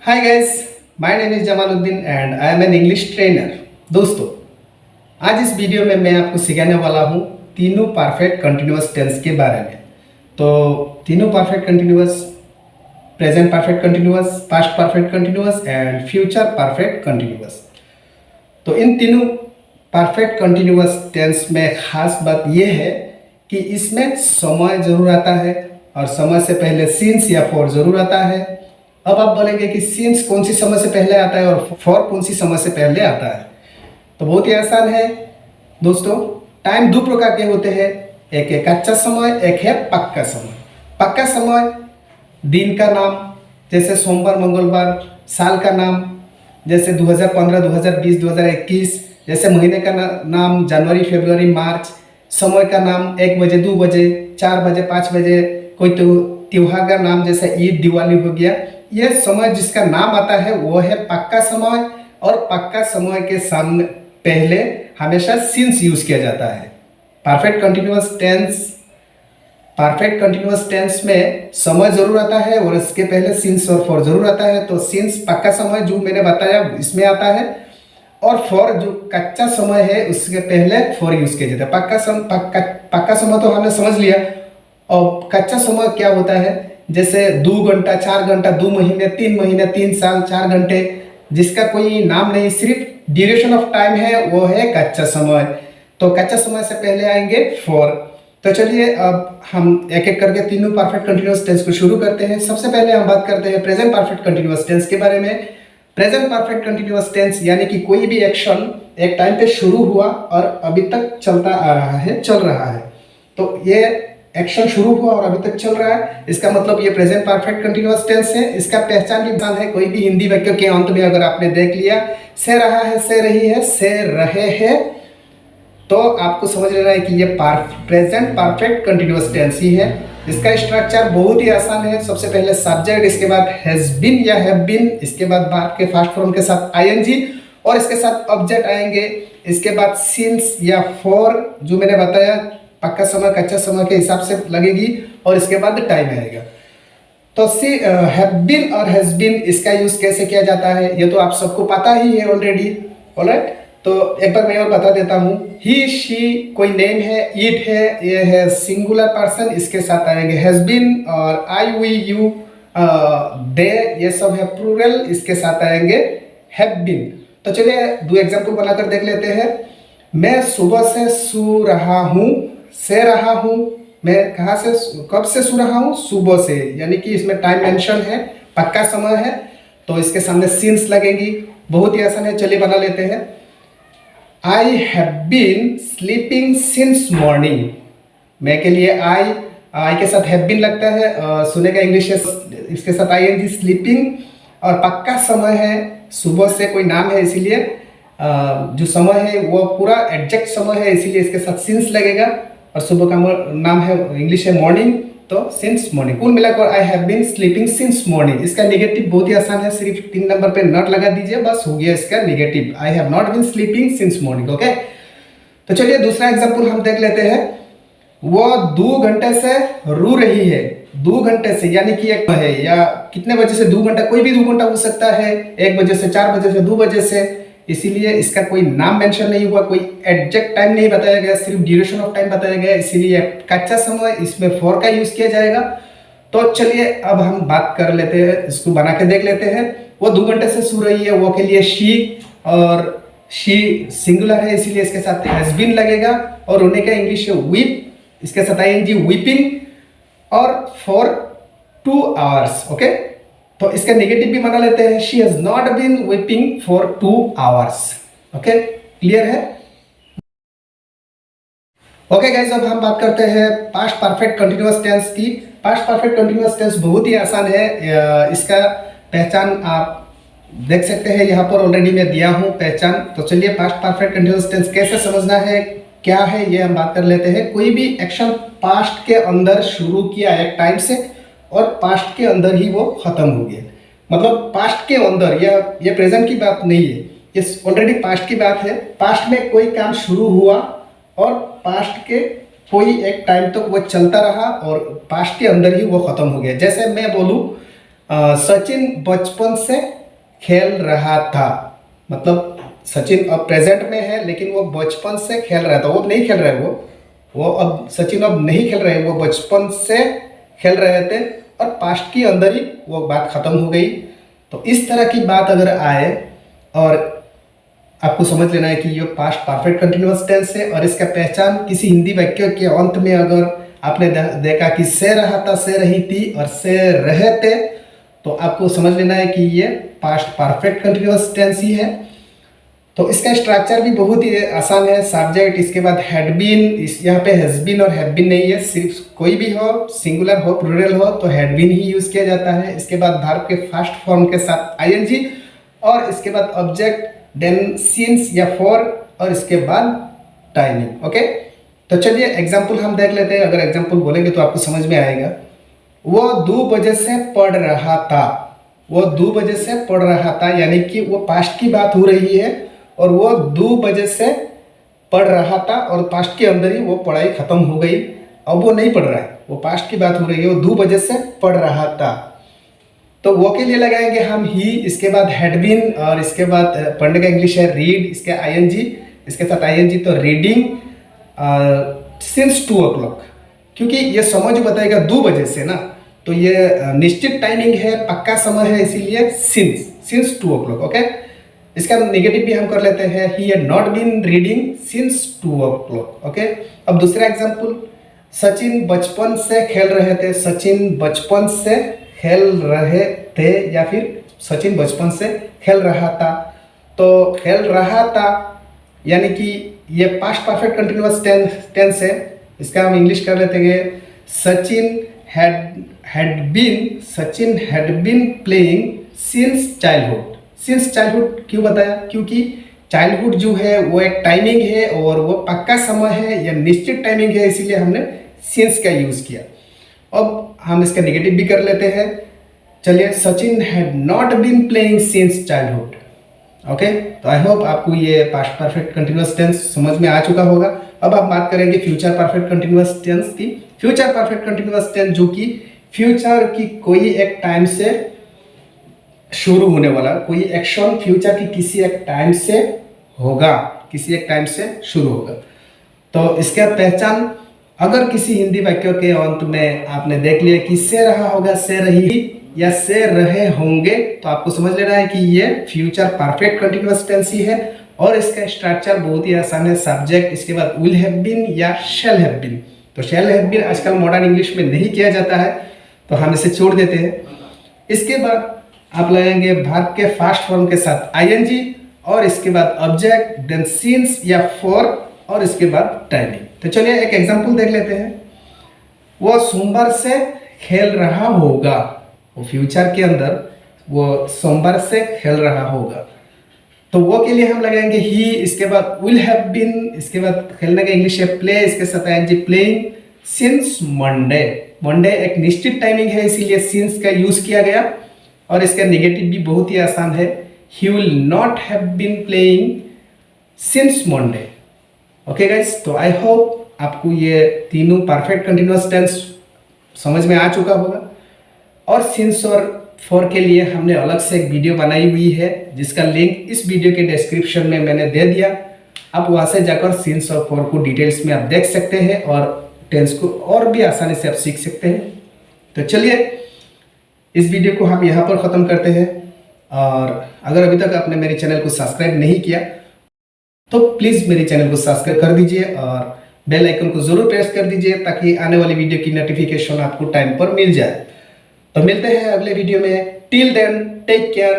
Hi guys, my name is Jamaluddin and I am an English trainer. दोस्तों, आज इस video में मैं आपको सिखाने वाला हूँ तीनों परफेक्ट कंटिन्यूअस टेंस के बारे में। तो तीनों perfect continuous, present perfect continuous, past perfect continuous and future perfect continuous. तो इन तीनों परफेक्ट कंटिन्यूअस टेंस में खास बात यह है कि इसमें समय जरूर आता है और समय से पहले सिंस या फॉर जरूर आता है। अब आप बोलेंगे कि सिंस कौन सी समय से पहले आता है और फॉर कौन सी समय से पहले आता है। तो बहुत ही आसान है दोस्तों। टाइम दो प्रकार के होते हैं, एक है कच्चा समय, एक है पक्का समय। पक्का समय दिन का नाम जैसे सोमवार, मंगलवार, साल का नाम जैसे 2015, 2020, 2021, जैसे महीने का नाम जनवरी, फरवरी, मार्च, समय का नाम 1 बजे, 2 बजे, 4 बजे, 5 बजे, कोई त्योहार का नाम जैसे ईद, दिवाली हो गया। यह समय जिसका नाम आता है वो है पक्का समय, और पक्का समय के सामने पहले हमेशा सिंस यूज किया जाता है। परफेक्ट कंटिन्यूअस टेंस में समय जरूर आता है और इसके पहले सिंस और फॉर जरूर आता है। तो सिंस पक्का समय जो मैंने बताया इसमें आता है, और फॉर जो कच्चा समय है उसके पहले फॉर यूज किया जाता है। पक्का समय तो हमने समझ लिया। और कच्चा समय क्या होता है, जैसे 2 घंटा, 4 घंटा, 2 महीने, 3 महीने, 3 साल, 4 घंटे, जिसका कोई नाम नहीं, सिर्फ ड्यूरेशन ऑफ टाइम है, वो है कच्चा समय। तो कच्चा समय से पहले आएंगे फॉर। तो चलिए अब हम एक एक करके तीनों परफेक्ट कंटिन्यूअस टेंस को शुरू करते हैं। सबसे पहले हम बात करते हैं प्रेजेंट परफेक्ट कंटिन्यूअस टेंस के बारे में। प्रेजेंट परफेक्ट कंटिन्यूअस टेंस यानी कि कोई भी एक्शन एक टाइम पे शुरू हुआ और अभी तक चलता आ रहा है, चल रहा है। तो ये एक्शन शुरू हुआ और अभी तक चल रहा है, इसका मतलब ये प्रेजेंट परफेक्ट कंटिन्यूअस टेंस है। इसका पहचान भी आसान है। कोई भी हिंदी वाक्य के अंत में अगर आपने देख लिया से रहा है, से रही है, से रहे हैं, तो आपको समझ लेना है कि ये प्रेजेंट परफेक्ट कंटिन्यूअस टेंस ही है। इसका स्ट्रक्चर बहुत ही आसान है। सबसे पहले सब्जेक्ट, इसके बाद हैज बीन या हैव बीन, इसके बाद बात के फास्ट फॉर्म के साथ आईएनजी और इसके साथ ऑब्जेक्ट आएंगे। इसके बाद सिंस या फॉर जो मैंने बताया पक्का समय, कच्चा समय के हिसाब से लगेगी, और इसके बाद टाइम आएगा। तो हैव बीन और हैज बीन इसका यूज कैसे किया जाता है ये तो आप सबको पता ही है ऑलरेडी। ऑलराइट, तो एक बार मैं और बता देता हूँ। ही, शी कोई नेम है, इट है, ये है सिंगुलर पर्सन, इसके साथ आएंगे हैज बीन, और आई, वी, यू, दे, ये सब है प्लूरल, इसके साथ आएंगे हैव बीन। तो चलिए 2 एग्जाम्पल बनाकर देख लेते हैं। मैं सुबह से सो रहा हूँ, से रहा हूँ, मैं कहाँ से, कब से सो रहा हूँ, सुबह से, यानी कि इसमें टाइम मेंशन है, पक्का समय है, तो इसके सामने सिंस लगेगी। बहुत ही आसान है, चलिए बना लेते हैं। I have been sleeping since morning. मैं के लिए आई के साथ हैव बीन लगता है, सुनेगा इंग्लिश है, इसके साथ आई एन जी, स्लीपिंग, और पक्का समय है, सुबह से कोई नाम है इसीलिए जो समय है वो पूरा एग्जैक्ट समय है, इसीलिए इसके साथ सिंस लगेगा, और सुबह का नाम है इंग्लिश है मॉर्निंग, तो सिंस मॉर्निंग। कुल मिलाकर I have been sleeping since morning. इसका नेगेटिव बहुत ही आसान है, सिर्फ 3 नंबर पे नॉट लगा दीजिए, बस हो गया इसका negative. I have not been sleeping since morning. Okay, तो चलिए दूसरा एग्जांपल हम देख लेते हैं। वो 2 घंटे से रो रही है। 2 घंटे से यानी कि एक है, या कितने बजे से 2 घंटा, कोई भी 2 घंटा हो सकता है, 1 बजे से, 4 बजे से, 2 बजे से, इसीलिए इसका कोई नाम मेंशन नहीं हुआ, कोई एग्जैक्ट टाइम नहीं बताया गया, सिर्फ ड्यूरेशन ऑफ टाइम बताया गया, इसीलिए कच्चा समय, इसमें फॉर का यूज किया जाएगा। तो चलिए अब हम बात कर लेते हैं, इसको बना के देख लेते हैं। वो 2 घंटे से सो रही है, वो के लिए शी, और शी सिंगुलर है इसीलिए इसके साथ हैज बीन लगेगा, और रोने का इंग्लिश है वीप, इसके साथ आईएनजी वीपिंग, और फॉर 2 आवर्स। ओके, तो इसका नेगेटिव भी बना लेते हैं। She has not been weeping for 2 hours. Okay, clear है? ओके गाइस, अब हम बात करते हैं पास्ट परफेक्ट कंटिन्यूअस टेंस की। पास्ट परफेक्ट कंटिन्यूअस टेंस बहुत ही आसान है। इसका पहचान आप देख सकते हैं, यहाँ पर ऑलरेडी मैं दिया हूँ पहचान। तो चलिए पास्ट परफेक्ट कंटिन्यूअस टेंस कैसे समझना है, क्या है, ये हम बात कर लेते हैं। कोई भी एक्शन पास्ट के अंदर शुरू किया एक टाइम से, और पास्ट के अंदर ही वो खत्म हो गया, मतलब पास्ट के अंदर, ये प्रेजेंट की बात नहीं है, ये ऑलरेडी पास्ट की बात है। पास्ट में कोई काम शुरू हुआ और पास्ट के कोई एक टाइम तक वो चलता रहा और पास्ट के अंदर ही वो खत्म हो गया। जैसे मैं बोलूँ सचिन बचपन से खेल रहा था। मतलब सचिन अब प्रेजेंट में है लेकिन वो बचपन से खेल रहा था। वो नहीं खेल रहा है, वो अब सचिन अब नहीं खेल रहे, वो बचपन से खेल रहे थे और पास्ट की अंदर ही वो बात खत्म हो गई। तो इस तरह की बात अगर आए और आपको समझ लेना है कि ये पास्ट परफेक्ट कंटिन्यूअस टेंस है और इसका पहचान किसी हिंदी वाक्य के अंत में अगर आपने देखा कि से रहा था, से रही थी और से रहे थे, तो आपको समझ लेना है कि ये पास्ट परफेक्ट कंटिन्यूअस टेंस ही है। तो इसका स्ट्रक्चर भी बहुत ही आसान है। सब्जेक्ट, इसके बाद हैड बीन, इस यहाँ पे हैज बीन और हैव बीन नहीं है, सिर्फ कोई भी हो, सिंगुलर हो प्लूरल हो तो हैड बीन ही यूज किया जाता है। इसके बाद वर्ब के फर्स्ट फॉर्म के साथ आईएनजी और इसके बाद ऑब्जेक्ट, देन सिंस या फॉर और इसके बाद टाइमिंग। ओके, तो चलिए एग्जाम्पल हम देख लेते हैं। अगर एग्जाम्पल बोलेंगे तो आपको समझ में आएगा। वो 2 बजे से पढ़ रहा था। वो 2 बजे से पढ़ रहा था यानी कि वो पास्ट की बात हो रही है और वो 2 बजे से पढ़ रहा था और पास्ट के अंदर ही वो पढ़ाई खत्म हो गई। अब वो नहीं पढ़ रहा है, वो पास्ट की बात हो रही है, वो 2 बजे से पढ़ रहा था। तो वो के लिए लगाएंगे हम ही, इसके बाद हैड बीन और इसके बाद पढ़ने का इंग्लिश है रीड, इसके आईएनजी, इसके साथ आईएनजी तो रीडिंग सिंस 2 o'clock, क्योंकि ये समय जो बताएगा 2 बजे से ना, तो ये निश्चित टाइमिंग है, पक्का समय है, इसीलिए सिंस 2 o'clock। ओके, इसका नेगेटिव भी हम कर लेते हैं, he had not been reading since 2 o'clock। Okay, अब दूसरा एग्जांपल, सचिन बचपन से खेल रहे थे। सचिन बचपन से खेल रहे थे या फिर सचिन बचपन से खेल रहा था। तो खेल रहा था यानी कि ये पास्ट परफेक्ट कंटिन्यूअस टेंस है। इसका हम इंग्लिश कर लेते हैं, Sachin had been playing since childhood. Since childhood क्यों बताया? क्योंकि चाइल्डहुड जो है वो एक टाइमिंग है और वो पक्का समय है या निश्चित टाइमिंग है, इसीलिए हमने सिंस का यूज किया। अब हम इसका नेगेटिव भी कर लेते हैं। चलिए, Sachin had not been playing since childhood. Okay, तो आई होप आपको ये पास्ट परफेक्ट कंटिन्यूअस टेंस समझ में आ चुका होगा। अब आप बात करेंगे फ्यूचर परफेक्ट कंटिन्यूअस टेंस की। फ्यूचर परफेक्ट कंटिन्यूअस टेंस जो कि फ्यूचर की कोई एक टाइम से शुरू होने वाला कोई एक्शन फ्यूचर की किसी एक टाइम से होगा, किसी एक टाइम से शुरू होगा। तो इसका पहचान, अगर किसी हिंदी वाक्य के अंत में आपने देख लिया कि से रहा होगा, से रही या से रहे होंगे, तो आपको समझ लेना है कि ये फ्यूचर परफेक्ट कंटिन्यूअस टेंस ही है और इसका स्ट्रक्चर बहुत ही आसान है। सब्जेक्ट, इसके बाद विल हैव बीन या शैल हैव बीन। तो शैल हैव बीन आजकल मॉडर्न इंग्लिश में नहीं किया जाता है, तो हम इसे छोड़ देते हैं। इसके बाद आप लगाएंगे वर्ब के फर्स्ट फॉर्म के साथ आईएनजी और इसके बाद ऑब्जेक्ट, देन सिंस या फॉर और इसके बाद टाइमिंग। तो चलिए एक एग्जांपल देख लेते हैं। वो सोमवार से खेल रहा होगा। वो फ्यूचर के अंदर वो सोमवार से खेल रहा होगा, तो वो के लिए हम लगाएंगे ही, इसके बाद विल हैव बीन, इसके बाद खेलने का इंग्लिश है प्ले, इसके साथ आएंगे प्लेइंग सिंस मंडे। मंडे एक निश्चित टाइमिंग है, इसीलिए सिंस का यूज किया गया और इसका नेगेटिव भी बहुत ही आसान है, he will not have been playing since Monday. Okay guys, तो आई होप आपको ये तीनों परफेक्ट कंटिन्यूअस टेंस समझ में आ चुका होगा। और सिंस और फॉर के लिए हमने अलग से एक वीडियो बनाई हुई है, जिसका लिंक इस वीडियो के डिस्क्रिप्शन में मैंने दे दिया। आप वहाँ से जाकर सिंस और फॉर को डिटेल्स में आप देख सकते हैं और टेंस को और भी आसानी से आप सीख सकते हैं। तो चलिए इस वीडियो को हम यहाँ पर ख़त्म करते हैं। और अगर अभी तक आपने मेरे चैनल को सब्सक्राइब नहीं किया तो प्लीज़ मेरे चैनल को सब्सक्राइब कर दीजिए और बेल आइकन को ज़रूर प्रेस कर दीजिए ताकि आने वाली वीडियो की नोटिफिकेशन आपको टाइम पर मिल जाए। तो मिलते हैं अगले वीडियो में। Till then take care.